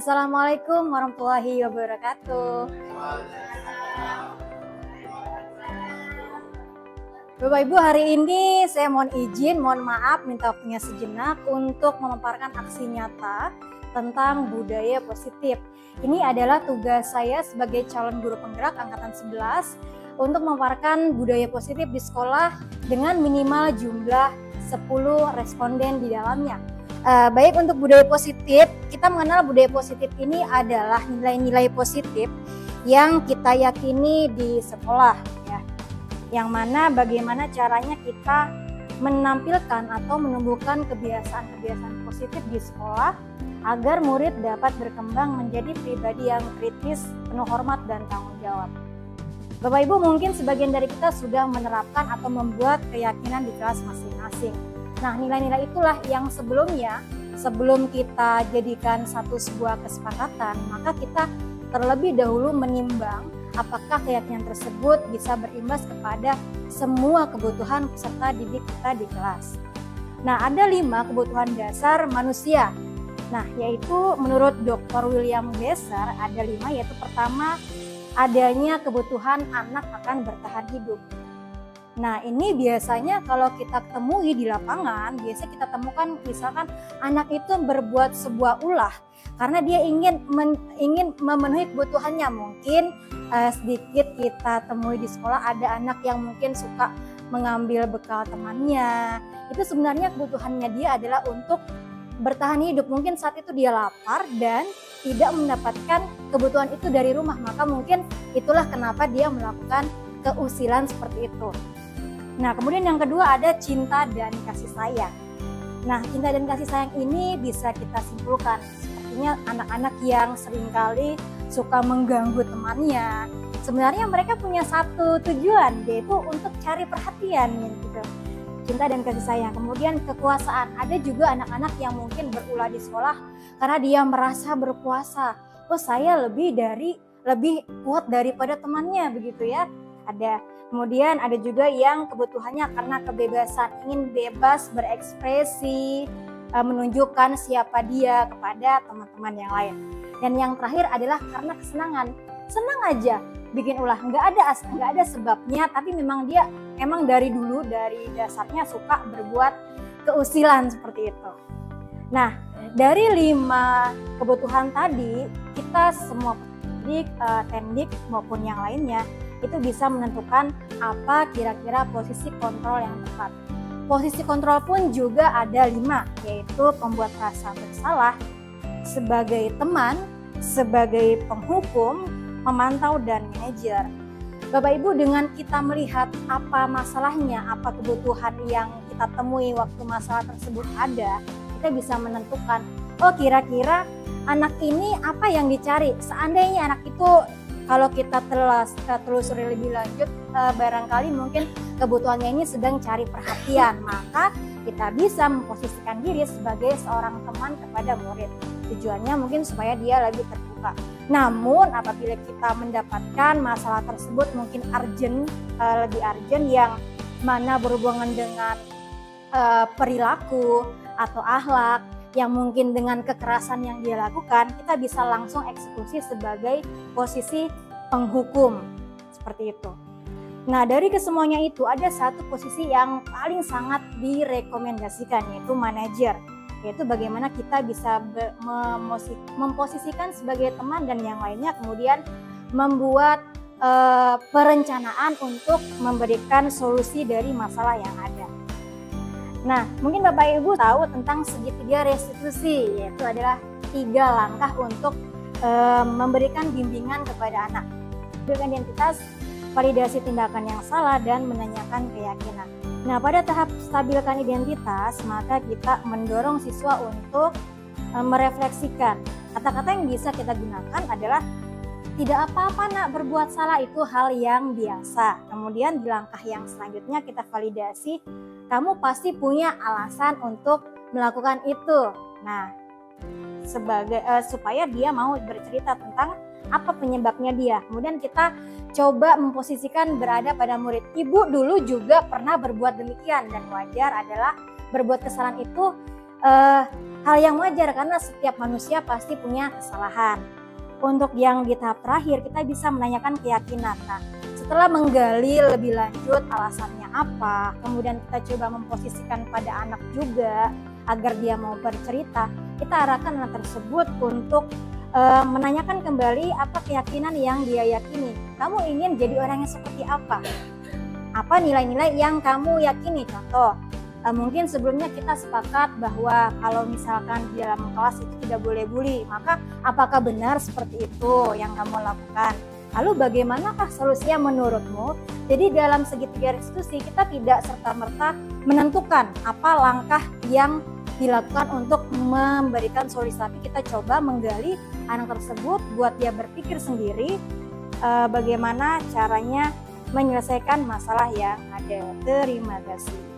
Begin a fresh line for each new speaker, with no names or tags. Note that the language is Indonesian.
Assalamualaikum warahmatullahi wabarakatuh. Bapak Ibu, hari ini saya mohon maaf, minta waktunya sejenak untuk memaparkan aksi nyata tentang budaya positif. Ini adalah tugas saya sebagai calon guru penggerak angkatan 11 untuk memaparkan budaya positif di sekolah dengan minimal jumlah 10 responden di dalamnya. Baik, untuk budaya positif, kita mengenal budaya positif ini adalah nilai-nilai positif yang kita yakini di sekolah, ya. Yang mana bagaimana caranya kita menampilkan atau menumbuhkan kebiasaan-kebiasaan positif di sekolah agar murid dapat berkembang menjadi pribadi yang kritis, penuh hormat dan tanggung jawab. Bapak Ibu, mungkin sebagian dari kita sudah menerapkan atau membuat keyakinan di kelas masing-masing. Nah, nilai-nilai itulah yang sebelum kita jadikan sebuah kesepakatan, maka kita terlebih dahulu menimbang apakah keyakinan tersebut bisa berimbas kepada semua kebutuhan peserta didik kita di kelas. Nah, ada 5 kebutuhan dasar manusia. Nah, yaitu menurut Dr. William Glasser ada 5, yaitu pertama, adanya kebutuhan anak akan bertahan hidup. Nah, ini biasanya kalau kita temui di lapangan, biasa kita temukan misalkan anak itu berbuat sebuah ulah karena dia ingin memenuhi kebutuhannya. Mungkin sedikit kita temui di sekolah ada anak yang mungkin suka mengambil bekal temannya. Itu sebenarnya kebutuhannya dia adalah untuk bertahan hidup. Mungkin saat itu dia lapar dan tidak mendapatkan kebutuhan itu dari rumah, maka mungkin itulah kenapa dia melakukan keusilan seperti itu. Nah, kemudian yang kedua ada cinta dan kasih sayang. Nah, cinta dan kasih sayang ini bisa kita simpulkan sepertinya anak-anak yang seringkali suka mengganggu temannya. Sebenarnya mereka punya satu tujuan, yaitu untuk cari perhatian gitu. Cinta dan kasih sayang. Kemudian kekuasaan. Ada juga anak-anak yang mungkin berulah di sekolah karena dia merasa berkuasa. Oh, saya lebih kuat daripada temannya, begitu ya. Ada. Kemudian ada juga yang kebutuhannya karena kebebasan, ingin bebas berekspresi, menunjukkan siapa dia kepada teman-teman yang lain. Dan yang terakhir adalah karena kesenangan, senang aja bikin ulah, nggak ada sebabnya, tapi memang dia dari dulu dari dasarnya suka berbuat keusilan seperti itu. Nah, dari 5 kebutuhan tadi, kita semua pendidik, tendik maupun yang lainnya itu bisa menentukan apa kira-kira posisi kontrol yang tepat. Posisi kontrol pun juga ada 5, yaitu pembuat rasa bersalah, sebagai teman, sebagai penghukum, pemantau, dan manajer. Bapak Ibu, dengan kita melihat apa masalahnya, apa kebutuhan yang kita temui waktu masalah tersebut ada, kita bisa menentukan, oh kira-kira anak ini apa yang dicari. Seandainya anak itu, kalau kita telusuri lebih lanjut, barangkali mungkin kebutuhannya ini sedang cari perhatian, maka kita bisa memposisikan diri sebagai seorang teman kepada murid. Tujuannya mungkin supaya dia lebih terbuka. Namun apabila kita mendapatkan masalah tersebut mungkin lebih urgent, yang mana berhubungan dengan perilaku atau akhlak, yang mungkin dengan kekerasan yang dia lakukan, kita bisa langsung eksekusi sebagai posisi penghukum, seperti itu. Nah, dari kesemuanya itu ada satu posisi yang paling sangat direkomendasikan, yaitu manajer, yaitu bagaimana kita bisa memposisikan sebagai teman dan yang lainnya, kemudian membuat perencanaan untuk memberikan solusi dari masalah yang ada. Nah, mungkin Bapak Ibu tahu tentang segitiga restitusi, yaitu adalah 3 langkah untuk memberikan bimbingan kepada anak. Dengan identitas, validasi tindakan yang salah, dan menanyakan keyakinan. Nah, pada tahap stabilkan identitas, maka kita mendorong siswa untuk merefleksikan. Kata-kata yang bisa kita gunakan adalah, tidak apa-apa nak berbuat salah, itu hal yang biasa. Kemudian di langkah yang selanjutnya kita validasi, kamu pasti punya alasan untuk melakukan itu. Nah, supaya dia mau bercerita tentang apa penyebabnya dia. Kemudian kita coba memposisikan berada pada murid. Ibu dulu juga pernah berbuat demikian, dan wajar adalah berbuat kesalahan itu hal yang wajar karena setiap manusia pasti punya kesalahan. Untuk yang di tahap terakhir, kita bisa menanyakan keyakinan. Nah, setelah menggali lebih lanjut alasannya apa, kemudian kita coba memposisikan pada anak juga agar dia mau bercerita, kita arahkan anak tersebut untuk menanyakan kembali apa keyakinan yang dia yakini. Kamu ingin jadi orang yang seperti apa? Apa nilai-nilai yang kamu yakini? Contoh, mungkin sebelumnya kita sepakat bahwa kalau misalkan di dalam kelas itu tidak boleh bully, maka apakah benar seperti itu yang kamu lakukan? Lalu bagaimanakah solusinya menurutmu? Jadi dalam segitiga restitusi kita tidak serta-merta menentukan apa langkah yang dilakukan untuk memberikan solusi, tapi kita coba menggali anak tersebut buat dia berpikir sendiri bagaimana caranya menyelesaikan masalah yang ada. Terima kasih.